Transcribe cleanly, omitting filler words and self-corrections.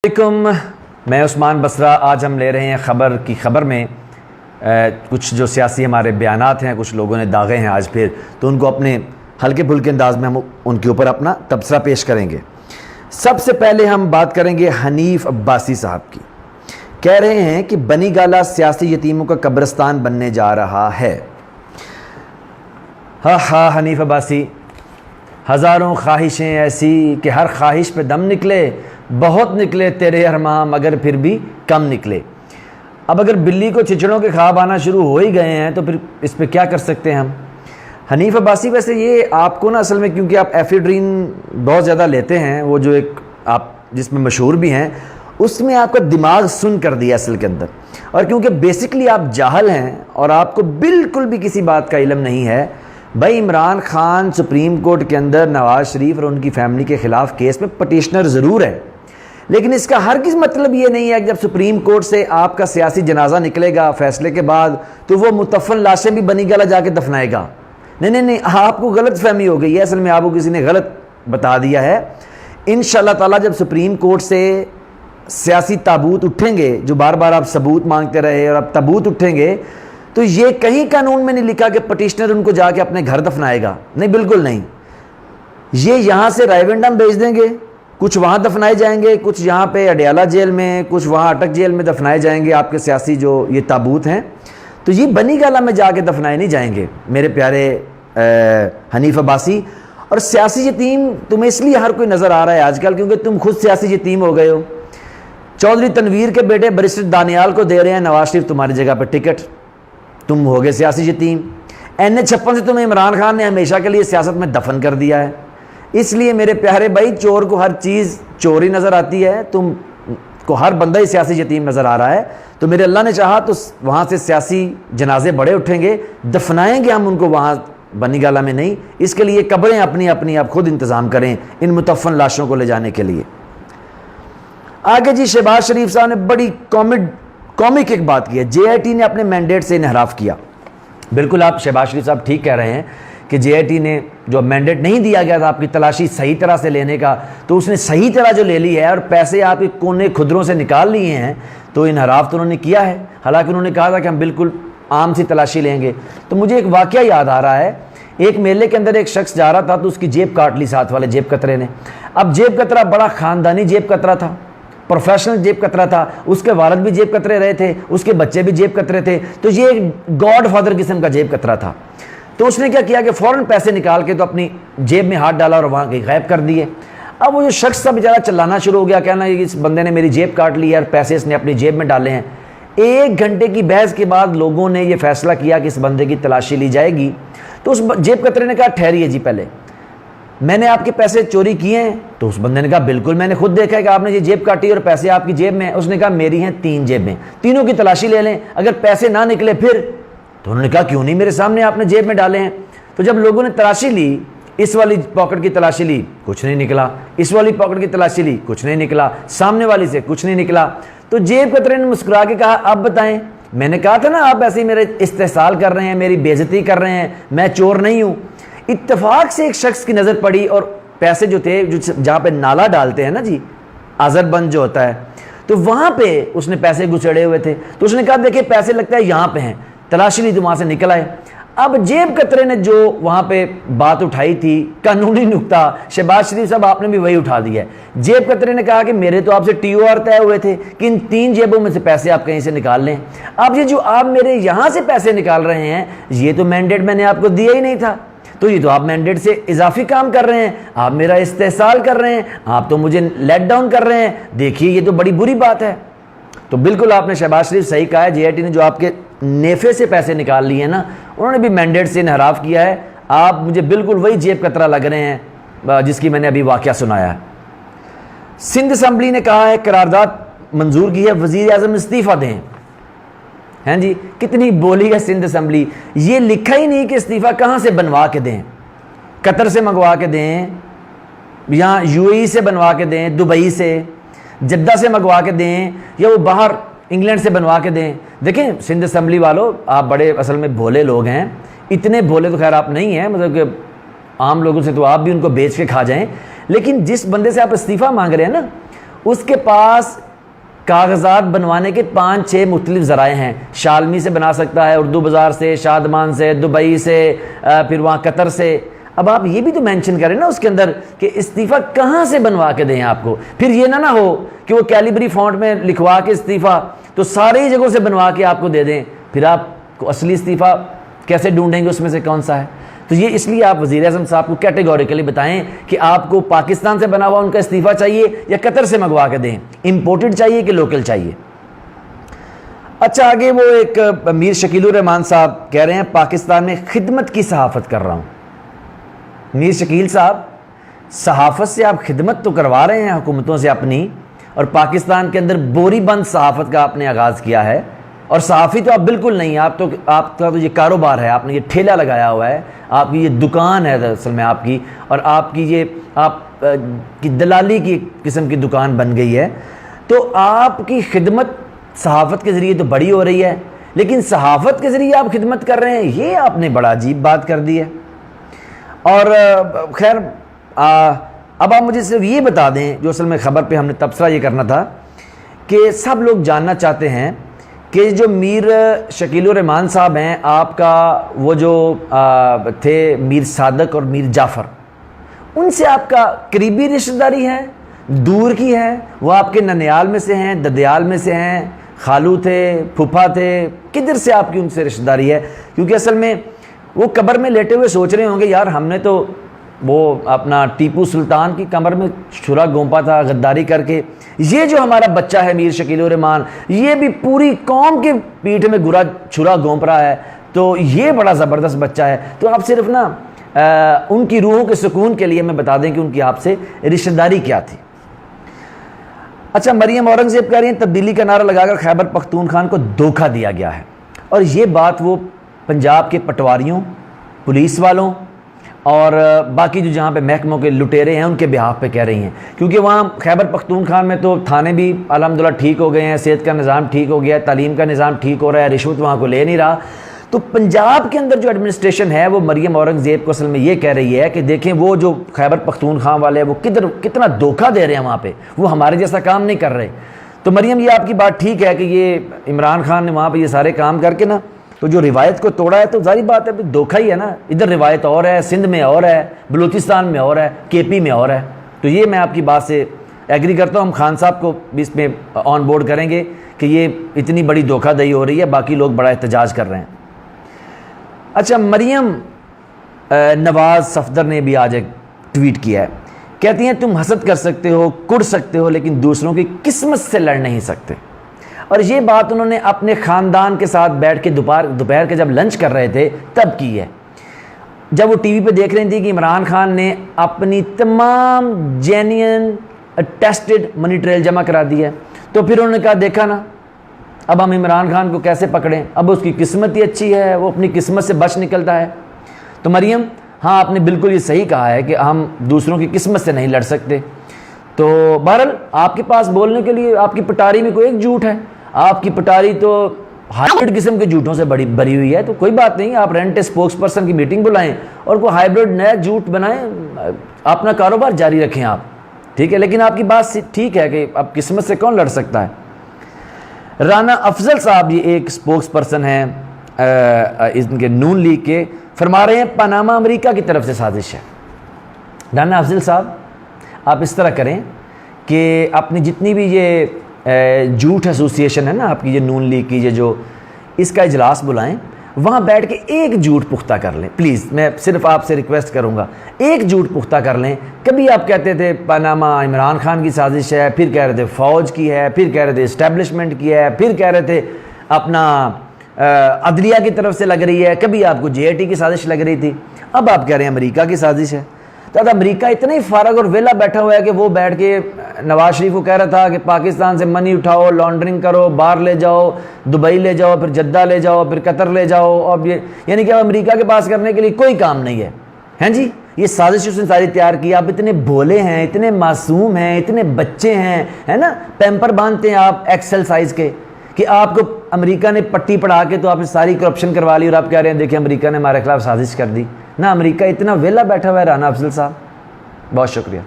वालेकुम, मैं उस्मान बसरा। आज हम ले रहे हैं खबर में कुछ जो सियासी हमारे बयानात हैं, कुछ लोगों ने दागे हैं आज फिर, तो उनको अपने हल्के फुल्के अंदाज में हम उनके ऊपर अपना तबसरा पेश करेंगे। सबसे पहले हम बात करेंगे हनीफ अब्बासी साहब की। कह रहे हैं कि बनी गाला सियासी यतीमों का कब्रिस्तान बनने जा रहा है। हाँ हनीफ अब्बासी, हज़ारों ख्वाहिशें ऐसी कि हर ख्वाहिश पे दम निकले, बहुत निकले तेरे अरमां मगर फिर भी कम निकले। अब अगर बिल्ली को चिचड़ों के ख्वाब आना शुरू हो ही गए हैं तो फिर इस पर क्या कर सकते हैं हम। हनीफ अब्बासी, वैसे ये आपको ना असल में, क्योंकि आप एफिड्रीन बहुत ज़्यादा लेते हैं, वो जो एक आप जिसमें मशहूर भी हैं, उसमें आपका दिमाग सुन कर दिया असल के अंदर। और क्योंकि बेसिकली आप जाहल हैं और आपको बिल्कुल भी किसी बात का इल्म नहीं है। भाई, इमरान खान सुप्रीम कोर्ट के अंदर नवाज शरीफ और उनकी फैमिली के ख़िलाफ़ केस में पटिशनर ज़रूर है, लेकिन इसका हरगिज़ मतलब ये नहीं है कि जब सुप्रीम कोर्ट से आपका सियासी जनाजा निकलेगा फैसले के बाद तो वो मुतफ़न लाशें भी बनी गाला जाके दफनाएगा। नहीं, आपको गलत फहमी हो गई है। असल में आपको किसी ने गलत बता दिया है। इंशाअल्लाह ताला जब सुप्रीम कोर्ट से सियासी ताबूत उठेंगे, जो बार बार आप सबूत मांगते रहे और अब ताबूत उठेंगे, तो ये कहीं कानून में नहीं लिखा कि पटिशनर उनको जाके अपने घर दफनाएगा। नहीं, बिल्कुल नहीं। ये यहाँ से रायविंडम भेज देंगे, कुछ वहाँ दफनाए जाएंगे, कुछ यहाँ पे अडयाला जेल में, कुछ वहाँ अटक जेल में दफनाए जाएंगे आपके सियासी जो ये ताबूत हैं। तो ये बनी गाला में जाके दफनाए नहीं जाएंगे मेरे प्यारे हनीफ अब्बासी। और सियासी यतीम तुम्हें इसलिए हर कोई नज़र आ रहा है आजकल क्योंकि तुम खुद सियासी यतीम हो गए हो। चौधरी तनवीर के बेटे बैरिस्टर दानियाल को दे रहे हैं नवाज शरीफ तुम्हारी जगह पर टिकट, तुम हो गए सियासी यतीम। NH56 से तुम्हें इमरान खान ने हमेशा के लिए सियासत में दफन कर दिया है। इसलिए मेरे प्यारे भाई, चोर को हर चीज़ चोर ही नज़र आती है, तुम को हर बंदा ही सियासी यतीम नज़र आ रहा है। तो मेरे अल्लाह ने चाहा तो वहाँ से सियासी जनाजे बड़े उठेंगे, दफनाएंगे हम उनको वहाँ बनी गाला में नहीं। इसके लिए कब्रें अपनी अपनी आप खुद इंतज़ाम करें इन मुतफ़न लाशों को ले जाने के लिए। आगे जी, शहबाज शरीफ साहब ने बड़ी कॉमिक एक बात की है। JIT ने अपने मैंडेट से इनहराफ किया। बिल्कुल, आप शहबाज शरीफ साहब ठीक कह रहे हैं कि JIT ने जो मैंडेट नहीं दिया गया था आपकी तलाशी सही तरह से लेने का, तो उसने सही तरह जो ले ली है और पैसे आपके कोने खुदरों से निकाल लिए हैं, तो इनहराफ तो उन्होंने किया है। हालांकि उन्होंने कहा था कि हम बिल्कुल आम सी तलाशी लेंगे। तो मुझे एक वाकया याद आ रहा है। एक मेले के अंदर एक शख्स जा रहा था तो उसकी जेब काट ली साथ वाले जेब कतरे ने। अब जेब कतरा बड़ा ख़ानदानी जेब कतरा था, प्रोफेशनल जेब कतरा था। उसके वालिद भी जेब कतरे रहे थे, उसके बच्चे भी जेब कतरे थे। तो ये एक गॉड फादर किस्म का जेब कतरा था। तो उसने क्या किया कि फ़ौरन पैसे निकाल के तो अपनी जेब में हाथ डाला और वहाँ के गायब कर दिए। अब वो जो शख्स था बेचारा चिल्लाना शुरू हो गया, कहना इस बंदे ने मेरी जेब काट ली है और पैसे इसने अपनी जेब में डाले हैं। 1 घंटे की बहस के बाद लोगों ने यह फैसला किया कि इस बंदे की तलाशी ली जाएगी। तो उस जेब कतरे ने कहा, ठहरिए जी, पहले मैंने आपके पैसे चोरी किए हैं? तो उस बंदे ने कहा, बिल्कुल, मैंने खुद देखा है कि आपने ये जेब काटी और पैसे आपकी जेब में। उसने कहा, मेरी हैं 3 जेबें, तीनों की तलाशी ले लें, अगर पैसे ना निकले फिर? तो उन्होंने कहा, क्यों नहीं, मेरे सामने आपने जेब में डाले हैं। तो जब लोगों ने तलाशी ली, इस वाली पॉकेट की तलाशी ली, कुछ नहीं निकला। इस वाली पॉकेट की तलाशी ली, कुछ नहीं निकला। सामने वाली से कुछ नहीं निकला। तो जेब कतरे ने मुस्कुरा के कहा, अब बताएं, मैंने कहा था ना आप ऐसे ही मेरे इस्तेहसाल कर रहे हैं, मेरी बेइज्जती कर रहे हैं, मैं चोर नहीं हूं। इत्तेफाक से एक शख्स की नज़र पड़ी और पैसे जो थे, जो जहाँ पे नाला डालते हैं ना जी, आज़रबंद जो होता है, तो वहाँ पे उसने पैसे गुचड़े हुए थे। तो उसने कहा, देखिए पैसे लगता है यहाँ पे हैं। तलाशी ली तो वहाँ से निकल आए। अब जेब कतरे ने जो वहाँ पे बात उठाई थी, कानूनी नुक्ता, शहबाज शरीफ साहब आपने भी वही उठा दिया है। जेब कतरे ने कहा कि मेरे तो आपसे TOR तय हुए थे कि इन 3 जेबों में से पैसे आप कहीं से निकाल लें। अब ये जो आप मेरे यहाँ से पैसे निकाल रहे हैं, ये तो मैंडेट मैंने आपको दिया ही नहीं था। तो ये तो आप मैंडेट से इजाफी काम कर रहे हैं, आप मेरा इस्तेहसाल कर रहे हैं, आप तो मुझे लेट डाउन कर रहे हैं। देखिए, ये तो बड़ी बुरी बात है। तो बिल्कुल आपने शहबाज शरीफ सही कहा है। JIT ने जो आपके नेफे से पैसे निकाल लिए ना, उन्होंने भी मैंडेट से इनहराफ किया है। आप मुझे बिल्कुल वही जेब कतरा लग रहे हैं जिसकी मैंने अभी वाकया सुनाया है। सिंध असम्बली ने कहा है करारदाद मंजूर की है, वज़ीर आज़म इस्तीफ़ा दें। हैं जी, कितनी बोली है सिंध असम्बली। ये लिखा ही नहीं कि इस्तीफ़ा कहाँ से बनवा के दें, कतर से मंगवा के दें, यहाँ UAE से बनवा के दें, दुबई से, जद्दा से मंगवा के दें, या वो बाहर इंग्लैंड से बनवा के दें। देखें सिंध असम्बली वालों, आप बड़े असल में भोले लोग हैं। इतने भोले तो खैर आप नहीं हैं, मतलब कि आम लोगों से तो आप भी उनको बेच के खा जाएं। लेकिन जिस बंदे से आप इस्तीफ़ा मांग रहे हैं ना, उसके पास कागजात बनवाने के 5-6 मुख्तलिफ ज़राए हैं। शालमी से बना सकता है, उर्दू बाज़ार से, शादमान से, दुबई से, फिर वहाँ कतर से। अब आप ये भी तो मेंशन करें ना उसके अंदर कि इस्तीफ़ा कहाँ से बनवा के दें आपको। फिर ये ना हो कि वो कैलिबरी फॉन्ट में लिखवा के इस्तीफ़ा तो सारी जगहों से बनवा के आपको दे दें, फिर आपको असली इस्तीफ़ा कैसे ढूंढेंगे उसमें से कौन सा है। तो ये इसलिए आप वज़ीर आज़म साहब को कैटेगोरिकली बताएं कि आपको पाकिस्तान से बना हुआ उनका इस्तीफ़ा चाहिए या कतर से मंगवा के दें, इम्पोर्टेड चाहिए कि लोकल चाहिए। अच्छा, आगे वो एक मीर शकीलुर रहमान साहब कह रहे हैं पाकिस्तान में खिदमत की सहाफ़त कर रहा हूँ। मीर शकील साहब, सहाफ़त से आप खिदमत तो करवा रहे हैं हुकूमतों से अपनी, और पाकिस्तान के अंदर बोरी बंद सहाफ़त का आपने आगाज़ किया है। और सहाफ़ी तो आप बिल्कुल नहीं, आपका तो ये कारोबार है, आपने ये ठेला लगाया हुआ है, आपकी ये दुकान है दरअसल में आपकी, और आपकी ये की दलाली की किस्म की दुकान बन गई है। तो आपकी खिदमत सहाफ़त के ज़रिए तो बड़ी हो रही है, लेकिन सहाफ़त के ज़रिए आप खिदमत कर रहे हैं, ये आपने बड़ा अजीब बात कर दी है। और खैर अब आप मुझे सिर्फ ये बता दें, जो असल में ख़बर पे हमने तबसरा ये करना था कि सब लोग जानना चाहते हैं कि जो मीर शकीलुर रहमान साहब हैं, आपका वो जो थे मीर सादक और मीर जाफ़र, उनसे आपका करीबी रिश्तेदारी है, दूर की है? वो आपके ननियाल में से हैं, ददयाल में से हैं, खालू थे, फूफा थे, किधर से आपकी उनसे रिश्तेदारी है? क्योंकि असल में वो कब्र में लेटे हुए सोच रहे होंगे, यार हमने तो वो अपना टीपू सुल्तान की कमर में छुरा गोंपा था गद्दारी करके, ये जो हमारा बच्चा है मीर शकीलुर रहमान, ये भी पूरी कौम के पीठ में छुरा गोंप रहा है, तो ये बड़ा ज़बरदस्त बच्चा है। तो आप सिर्फ ना उनकी रूहों के सुकून के लिए मैं बता दें कि उनकी आपसे रिश्तेदारी क्या थी। अच्छा, मरियम औरंगज़ेब कह रही हैं तब्दीली का नारा लगाकर खैबर पख्तूनख्वा को धोखा दिया गया है, और ये बात वो पंजाब के पटवारियों, पुलिस वालों और बाकी जो जहाँ पे महकमों के लुटेरे हैं उनके बिहाफ पे कह रही हैं। क्योंकि वहाँ खैबर पख्तूनख्वा में तो थाने भी अल्हम्दुलिल्लाह ठीक हो गए हैं, सेहत का निज़ाम ठीक हो गया है, तालीम का निज़ाम ठीक हो रहा है, रिश्वत वहाँ को ले नहीं रहा। तो पंजाब के अंदर जो एडमिनिस्ट्रेशन है वो मरियम औरंगज़ेब को असल में ये कह रही है कि देखें वो जो खैबर पख्तूनख्वा वाले हैं वो कितना धोखा दे रहे हैं वहाँ पर, वो हमारे जैसा काम नहीं कर रहे। तो मरियम, ये आपकी बात ठीक है कि ये इमरान खान ने वहाँ पर ये सारे काम करके ना तो जो रिवायत को तोड़ा है, तो जारी बात है धोखा ही है ना। इधर रिवायत और है, सिंध में और है, बलूचिस्तान में और है, केपी में और है। तो ये मैं आपकी बात से एग्री करता हूँ। हम खान साहब को भी इसमें ऑन बोर्ड करेंगे कि ये इतनी बड़ी धोखाधड़ी हो रही है, बाकी लोग बड़ा एहतजाज कर रहे हैं। अच्छा, मरियम नवाज़ सफदर ने भी आज एक ट्वीट किया है, कहती हैं तुम हसद कर सकते हो, कुड़ सकते हो, लेकिन दूसरों की किस्मत से लड़ नहीं सकते। और ये बात उन्होंने अपने ख़ानदान के साथ बैठ के दोपहर के जब लंच कर रहे थे तब की है, जब वो टीवी पे देख रही थी कि इमरान खान ने अपनी तमाम जेन्युइन टेस्टेड मनी ट्रेल जमा करा दी है। तो फिर उन्होंने कहा देखा ना, अब हम इमरान खान को कैसे पकड़ें, अब उसकी किस्मत ही अच्छी है, वो अपनी किस्मत से बच निकलता है। तो मरियम, हाँ आपने बिल्कुल ये सही कहा है कि हम दूसरों की किस्मत से नहीं लड़ सकते। तो बहरहाल आपके पास बोलने के लिए आपकी पटारी में कोई एक झूठ है, आपकी पटारी तो हाइब्रिड किस्म के झूठों से भरी हुई है। तो कोई बात नहीं, आप रेंट स्पोक्स पर्सन की मीटिंग बुलाएं और कोई हाइब्रिड नया झूठ बनाएं, अपना कारोबार जारी रखें आप, ठीक है। लेकिन आपकी बात ठीक है कि अब किस्मत से कौन लड़ सकता है। राना अफजल साहब, ये एक स्पोक्स पर्सन हैं इनके नून लीग के, फरमा रहे हैं पनामा अमेरिका की तरफ से साजिश है। राना अफजल साहब, आप इस तरह करें कि अपनी जितनी भी ये झूठ एसोसिएशन है ना आपकी, ये नून लीग की, ये जो इसका इजलास बुलाएं, वहाँ बैठ के एक झूठ पुख्ता कर लें प्लीज़। मैं सिर्फ आपसे रिक्वेस्ट करूँगा, एक झूठ पुख्ता कर लें। कभी आप कहते थे पनामा इमरान खान की साजिश है, फिर कह रहे थे फ़ौज की है, फिर कह रहे थे इस्टेब्लिशमेंट की है, फिर कह रहे थे अपना अदलिया की तरफ से लग रही है, कभी आपको JIT की साजिश लग रही थी, अब आप कह रहे हैं अमेरिका की साजिश है। तो अमेरिका इतना ही फारग और वेला बैठा हुआ है कि वो बैठ के नवाज शरीफ को कह रहा था कि पाकिस्तान से मनी उठाओ, लॉन्ड्रिंग करो, बाहर ले जाओ, दुबई ले जाओ, फिर जद्दा ले जाओ, फिर कतर ले जाओ। और ये यानी कि अब अमेरिका के पास करने के लिए कोई काम नहीं है, हैं जी। ये साजिश उसने सारी तैयार की। आप इतने भोले हैं, इतने मासूम हैं, इतने बच्चे हैं, है ना, पैम्पर बांधते हैं आप एक्सेल साइज के, कि आपको अमेरिका ने पट्टी पढ़ा के तो आपने सारी करप्शन करवा ली और आप कह रहे हैं देखिए अमेरिका ने हमारे खिलाफ साजिश कर दी ना। अमेरिका इतना वेला बैठा हुआ है। राना अफजल साहब, बहुत शुक्रिया।